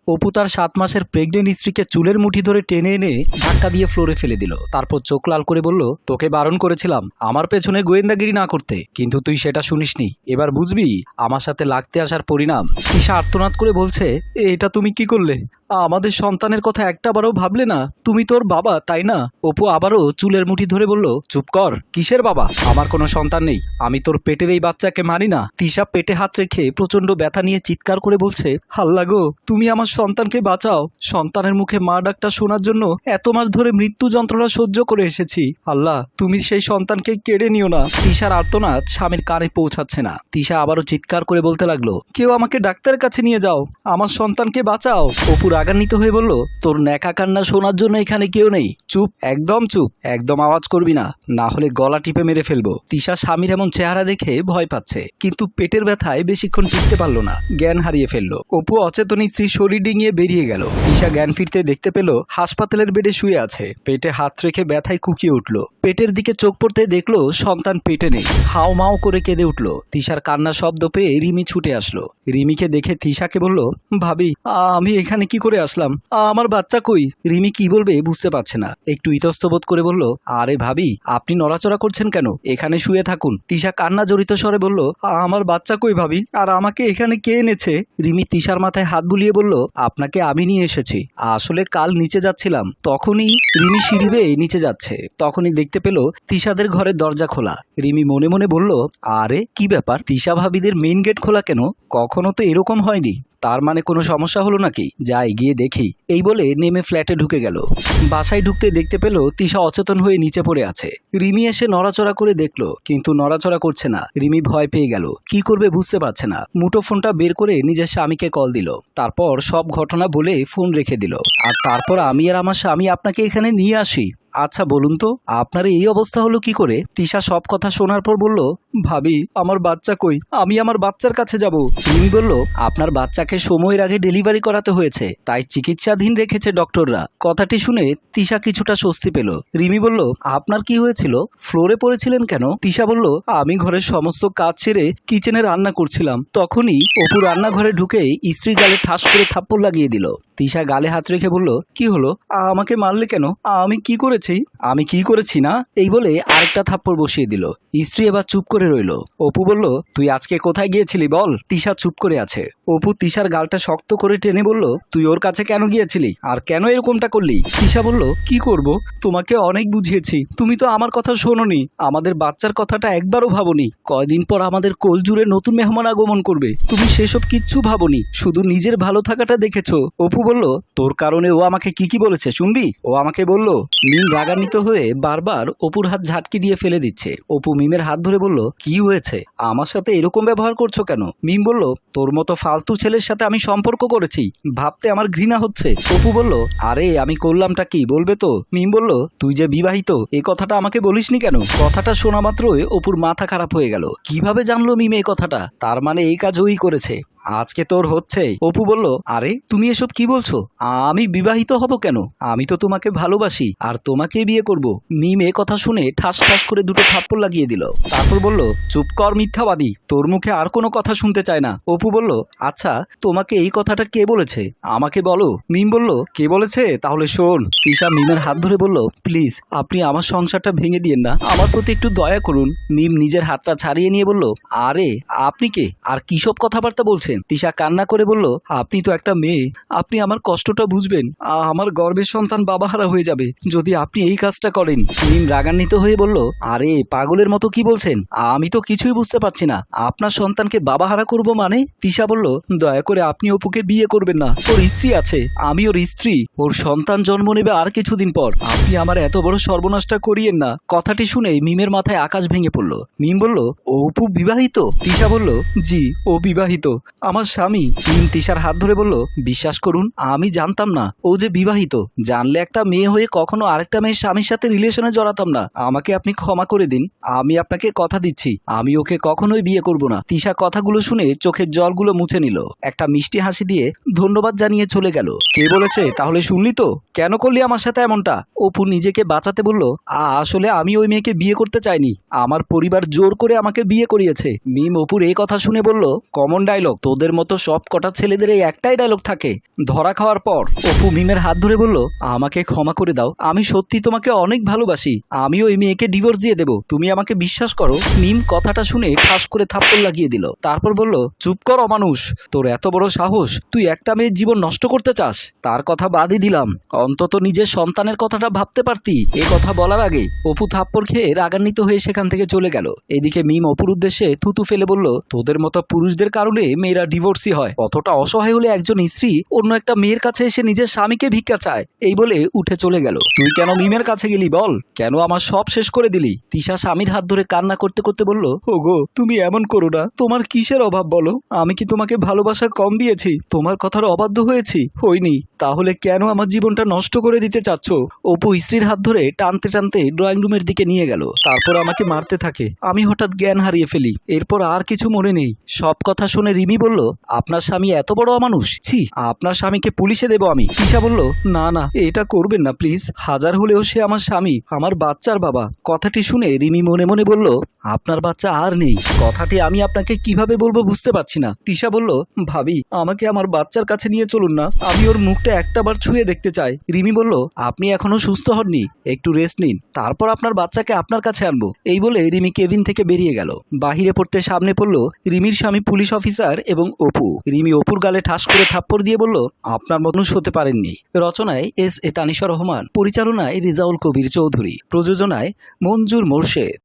অপু তার 7 মাসের প্রেগনেন্ট স্ত্রীকে চুলের মুঠি ধরে টেনে এনে ধাক্কা দিয়ে ফ্লোরে ফেলে দিল। তারপর চোখ লাল করে বলল, তোকে বারণ করেছিলাম আমার পেছনে গোয়েন্দাগিরি না করতে, কিন্তু তুই সেটা শুনিসনি। এবার বুঝবি আমার সাথে লাগতে আসার পরিণাম। তিশা আর্তনাদ করে বলছে, এটা তুমি কি করলে? আমাদের সন্তানের কথা একটাবারও ভাবলে না? তুমি তোর বাবা, তাই না? অপু আবারও চুলের মুঠি ধরে বলল, চুপ কর। কিসের বাবা? আমার কোনো সন্তান নেই। আমি তোর পেটের এই বাচ্চাকে মানি না। তিশা পেটে হাত রেখে প্রচন্ড ব্যথা নিয়ে চিৎকার করে বলছে, হাল্লা গো, তুমি আমার সন্তানকে বাঁচাও। সন্তানের মুখে মা ডাকটা শোনার জন্য এত মাস ধরে মৃত্যু যন্ত্রণা সহ্য করে এসেছি। আল্লাহ, তুমি সেই সন্তানকে কেড়ে নিও না। তিশার আর্তনাদ স্বামীর কানে পৌঁছাচ্ছে না। তিশা আবারও চিৎকার করে বলতে লাগলো, কেউ আমাকে ডাক্তারের কাছে নিয়ে যাও, আমার সন্তানকে বাঁচাও। অপু রাগান্বিত হয়ে বলল, তোর ন্যাকা কান্না শোনার জন্য এখানে কেউ নেই। চুপ, একদম চুপ, একদম আওয়াজ করবি না, না হলে গলা টিপে মেরে ফেলবো। তিশা স্বামীর এমন চেহারা দেখে ভয় পাচ্ছে, কিন্তু পেটের ব্যথায় বেশিক্ষণ টিকতে পারলো না, জ্ঞান হারিয়ে ফেললো। অপু অচেতন স্ত্রী শরীর ডিঙিয়ে বেরিয়ে গেল। তিশা জ্ঞান ফিরতে দেখতে পেল হাসপাতালের বেডে শুয়ে আছে, পেটে হাত রেখে ব্যথায় কুকিয়ে উঠল। পেটের দিকে চোখ পড়তে দেখলো সন্তান পেটে নেই। হাও মাও করে কেঁদে উঠল। তিশার কান্না শব্দ পেয়ে রিমি ছুটে আসলো। রিমিকে দেখে তিশাকে বলল, ভাবি, আমি এখানে কি করে আসলাম? আমার বাচ্চা কই? রিমি কি বলবে বুঝতে পারছে না, একটু ইতস্তবোধ করে বলল, আরে ভাবি, আপনি নড়াচড়া করছেন কেন? এখানে শুয়ে থাকুন। তিশা কান্না জড়িত স্বরে বলল, আমার বাচ্চা কই ভাবি? আর আমাকে এখানে কে এনেছে? রিমি তিশার মাথায় হাত বুলিয়ে বলল, আপনাকে আমি নিয়ে এসেছি। আসলে কাল নিচে যাচ্ছিলাম, তখনই রিমি সিঁড়ি বেয়ে নিচে যাচ্ছে, তখনই দেখতে পেল তিশাদের ঘরের দরজা খোলা। রিমি মনে মনে বলল, আরে কি ব্যাপার, তিশা ভাবিদের মেইন গেট খোলা কেন? কখনো তো এরকম হয়নি, তার মানে কোনো সমস্যা হলো নাকি? যাই গিয়ে দেখি। এই বলে নেমে ফ্ল্যাটে ঢুকে গেল। বাসায় ঢুকতে দেখতে পেল তিশা অচেতন হয়ে নিচে পড়ে আছে। রিমি এসে নড়াচড়া করে দেখলো, কিন্তু নড়াচড়া করছে না। রিমি ভয় পেয়ে গেল, কি করবে বুঝতে পারছে না। মুঠো ফোনটা বের করে নিজের স্বামীকে কল দিল, তারপর সব ঘটনা বলে ফোন রেখে দিল। আর তারপর আমি আর আমার স্বামী আপনাকে এখানে নিয়ে আসি। আচ্ছা বলুন তো, আপনার এই অবস্থা হলো কি করে? তিশা সব কথা শোনার পর বলল, ভাবি, আমার বাচ্চা কই? আমি আমার বাচ্চার কাছে যাব। রিমি বলল, আপনার বাচ্চাকে সময়ের আগে ডেলিভারি করাতে হয়েছে, তাই চিকিৎসাধীন রেখেছে ডক্টররা। কথাটি শুনে তিশা কিছুটা স্বস্তি পেল। রিমি বলল, আপনার কি হয়েছিল? ফ্লোরে পড়েছিলেন কেন? তিশা বলল, আমি ঘরের সমস্ত কাজ ছেড়ে কিচেনে রান্না করছিলাম, তখনই অপু রান্নাঘরে ঢুকেই স্ত্রীর গালে ঠাস করে থাপ্পড় লাগিয়ে দিল। তিশা গালে হাত রেখে বলল, কি হলো? আমাকে মারলে কেন? আমি কি করেছি? আমি কি করেছি না? এই বলে আরেকটা থাপ্পড় বসিয়ে দিল। স্ত্রী এবার চুপ করে রইল। অপু বলল, তুই আজকে কোথায় গিয়েছিলি বল? তিশা চুপ করে আছে। অপু তিশার গালটা শক্ত করে টেনে বলল, তুই ওর কাছে কেন গিয়েছিলি আর কেন এরকমটা করলি? তিশা বলল, কি করব? তোমাকে অনেক বুঝিয়েছি, তুমি তো আমার কথা শোনোনি। আমাদের বাচ্চার কথাটা একবারও ভাবোনি। কয়দিন পর আমাদের কোল জুড়ে নতুন মেহমান আগমন করবে, তুমি সেসব কিচ্ছু ভাবোনি, শুধু নিজের ভালো থাকাটা দেখেছো। অপু বলল, তোর কারণে ও আমাকে কি কি বলেছে শুনবি? ও আমাকে বলল। মিম রাগান্বিত হয়ে বারবার অপুর হাত ঝাটকি দিয়ে ফেলে দিচ্ছে। অপু মিমের হাত ধরে বলল, কি হয়েছে? আমার সাথে এরকম ব্যবহার করছো কেন? মিম বলল, তোর মতো ফালতু ছেলের সাথে আমি সম্পর্ক করেছি, ভাবতে আমার ঘৃণা হচ্ছে। অপু বলল, আরে আমি করলামটা কি বলবে তো? মিম বলল, তুই যে বিবাহিত, এই কথাটা আমাকে বলিসনি কেন? কথাটা শোনা মাত্রই অপুর মাথা খারাপ হয়ে গেল। কিভাবে জানলো মিম এই কথাটা? তার মানে এই কাজ ওই করেছে। আজকে তোর হচ্ছে। অপু বলল, আরে তুমি এসব কি বলছো? আমি বিবাহিত হব কেন? আমি তো তোমাকে ভালোবাসি আর তোমাকে বিয়ে করব। মিম এ কথা শুনে ঠাস ঠাস করে দুটো থাপ্পড় লাগিয়ে দিল। তারপর বলল, চুপ কর মিথ্যাবাদী, তোর মুখে আর কোনো কথা শুনতে চায় না। অপু বলল, আচ্ছা তোমাকে এই কথাটা কে বলেছে আমাকে বলো। মিম বলল, কে বলেছে তাহলে শোন। তিশা মিমের হাত ধরে বলল, প্লিজ আপনি আমার সংসারটা ভেঙে দিয়েন না, আমার প্রতি একটু দয়া করুন। মিম নিজের হাতটা ছাড়িয়ে নিয়ে বলল, আরে আপনি কে আর কিসব কথাবার্তা বলছেন? তিশা কান্না করে বলল, আপনি তো একটা মেয়ে, আপনি আমার কষ্টটা বুঝবেন। আমার গর্ভের সন্তান বাবাহারা হয়ে যাবে যদি আপনি এই কাজটা করেন। মিম রাগান্বিত হয়ে বলল, আরে পাগলের মতো কি বলছেন? আমি তো কিছুই বুঝতে পারছি না, আপনার সন্তানকে বাবাহারা করব মানে? তিশা বলল, দয়া করে আপনি অপুকে বিয়ে করবেন না, ওর স্ত্রী আছে, আমি ওর স্ত্রী, ওর সন্তান জন্ম নেবে আর কিছুদিন পর, আপনি আমার এত বড় সর্বনাশটা করিয়েন না। কথাটি শুনে মিমের মাথায় আকাশ ভেঙে পড়ল। মিম বলল, অপু বিবাহিত? তিশা বলল, জি ও বিবাহিত, আমার স্বামী। মিম তিশার হাত ধরে বলল, বিশ্বাস করুন আমি জানতাম না ও যে বিবাহিত, জানলে একটা মেয়ে হয়ে কখনো আরেকটা মেয়ের স্বামীর সাথে রিলেশনে জড়াতাম না, আমাকে আপনি ক্ষমা করে দিন, আমি আপনাকে কথা দিচ্ছি আমি ওকে কখনোই বিয়ে করব না। তিশা কথাগুলো শুনে চোখের জলগুলো মুছে নিল, একটা মিষ্টি হাসি দিয়ে ধন্যবাদ জানিয়ে চলে গেল। কে বলেছে তাহলে শুনলি তো? কেন করলি আমার সাথে এমনটা? অপু নিজেকে বাঁচাতে বলল, আসলে আমি ওই মেয়েকে বিয়ে করতে চাইনি, আমার পরিবার জোর করে আমাকে বিয়ে করিয়েছে। মিম অপুর এই কথা শুনে বলল, কমন ডায়লগ, তোদের তোদের মতো সব কটা ছেলেদের এই একটাই ডায়লগ থাকে, ধরা খাওয়ার পর। অপু মিমের হাত ধরে বলল, আমাকে ক্ষমা করে দাও, আমি সত্যি তোমাকে অনেক ভালোবাসি, আমিও এই মেয়েকে ডিভোর্স দিয়ে দেব, তুমি আমাকে বিশ্বাস করো। মিম কথাটা শুনে ঠাস করে থাপ্পড় লাগিয়ে দিল। তারপর বলল, চুপ কর অমানুষ, তোর এত বড় সাহস, তুই একটা মেয়ের জীবন নষ্ট করতে চাস? তার কথা বাদই দিলাম, অন্তত নিজের সন্তানের কথাটা ভাবতে পারতি। এ কথা বলার আগে অপু থাপ্পড় খেয়ে রাগান্বিত হয়ে সেখান থেকে চলে গেল। এদিকে মিম অপুর উদ্দেশ্যে থুতু ফেলে বলল, তোদের মতো পুরুষদের কারণে মেয়েরা ডিভোর্সি হয়, কতটা অসহায় হলে একজন স্ত্রী অন্য একটা মেয়ের কাছে এসে নিজের স্বামীকে ভিক্ষা চায়। এই বলে উঠে চলে গেল। তুই কেন মিমের কাছে গেলি বল, কেন আমার সব শেষ করে দিলি? তিশা স্বামীর হাত ধরে কান্না করতে করতে বলল, ওগো তুমি এমন করো না, তোমার কিসের অভাব বলো? আমি কি তোমাকে ভালোবাসা কম দিয়েছি? তোমার কথার অবাধ্য হয়েছি? হইনি, তাহলে কেন আমার জীবনটা নষ্ট করে দিতে চাচ্ছ? অপু স্ত্রীর হাত ধরে টানতে টানতে ড্রয়িং রুমের দিকে নিয়ে গেল। তারপর আমাকে মারতে থাকে। আমি হঠাৎ জ্ঞান হারিয়ে ফেলি, এরপর আর কিছু মনে নেই। সব কথা শুনে রিমি বলল, আপনার স্বামী এত বড় অমানুষ, ছি, আপনার স্বামীকে পুলিশে দেব আমি। তিশা বলল, না না, এটা করবেন না প্লিজ, হাজার হলেও সে আমার স্বামী, আমার বাচ্চার বাবা। কথাটি শুনে রিমি মনে মনে বলল, আপনার বাচ্চা আর নেই, কথাটি আমি আপনাকে কিভাবে বলবো বুঝতে পারছি না। তিশা বলল, ভাবি আমাকে আমার বাচ্চার কাছে নিয়ে চলুন না, আমি ওর মুখটা একটাবার ছুঁয়ে দেখতে চাই। রিমি বলল, আপনি এখনো সুস্থ হননি, একটু রেস্ট নিন, তারপর আপনার বাচ্চাকে আপনার কাছে আনবো। এই বলে রিমি কেবিন থেকে বেরিয়ে গেল। বাহিরে পড়তে সামনে পড়লো রিমির স্বামী পুলিশ অফিসার এবং অপু। রিমি অপুর গালে ঠাস করে থাপ্পড় দিয়ে বলল, আপনার মানুষ হতে পারেননি। রচনায় এস এ তানিশা রহমান, পরিচালনায় রিজাউল কবির চৌধুরী, প্রযোজনায় মঞ্জুর মোর্শেদ।